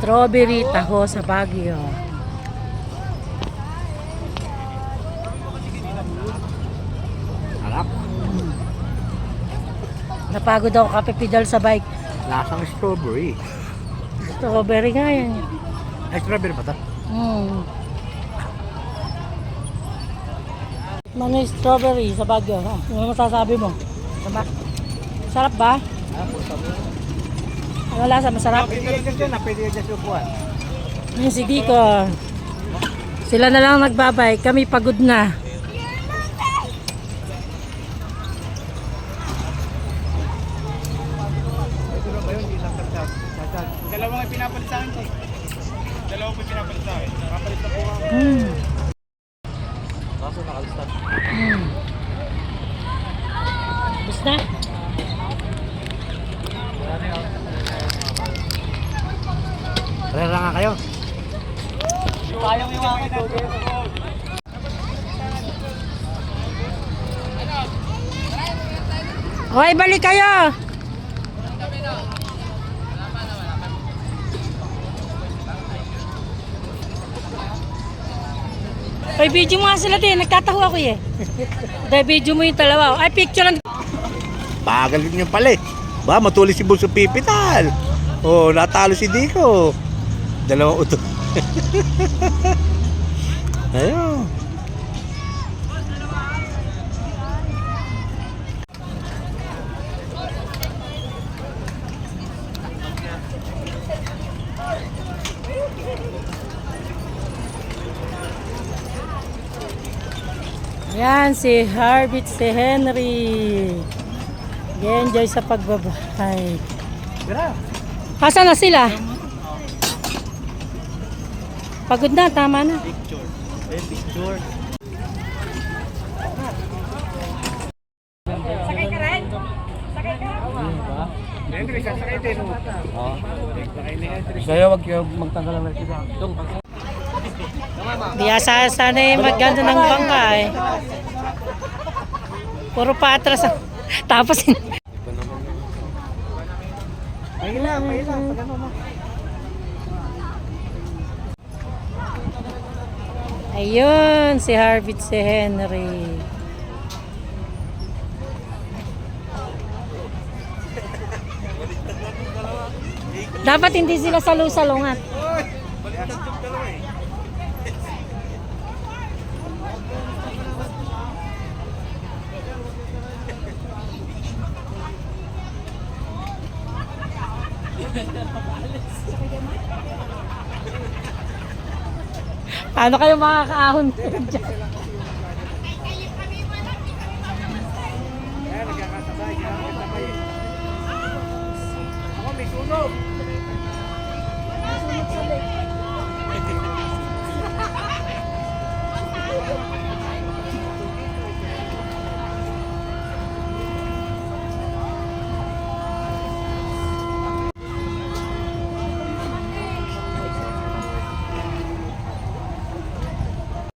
Strawberry taho sa Baguio. Harap. Napagod ako kapipidal sa bike. Lasang strawberry. Strawberry nga yan. Ay, strawberry ba ito? Ano yung strawberry sa Baguio? Ha? Ano masasabi mo? Sarap ba? Ano lasa? Masarap? Pwede dyan supuan. Yung si Dico. Sila na lang nagbabay. Kami pagod na. Dalawang ay pinapalit sa akin ko. Dalawang ay pinapalit sa akin. Papalit na po ako. Kaso nakalistad. Basta? Rera nga kayo. Sayang yung akin. Hoy, balik kayo! Ay, video mo nga sila din. Nagkataho ako eh. Dahil video mo yung dalawa. Ay, picture lang. Bagal din yung pala eh. Ba, matulis si Bunso Pipital. Oh, natalo si Dico. Dalawang uto. Ayun. Yan, si Harvit, si Henry. Enjoy sa pagbabay. Asa na sila? Pagod na, tama na. Picture. Picture. Sakay ka rin? Sakay ka? Henry, sasakay din. Oo. Sa'yo, wag kayo magtanggal ng kita. Di asa sana yung maganda ng bangka eh. Puro patras. Tapos Pahilang. Pagano mo. ayun, si Harvit, si Henry. Dapat hindi sila salu-salungan. Paano kayo makakaahon dyan? Nagkakasabay. Ako may sunog.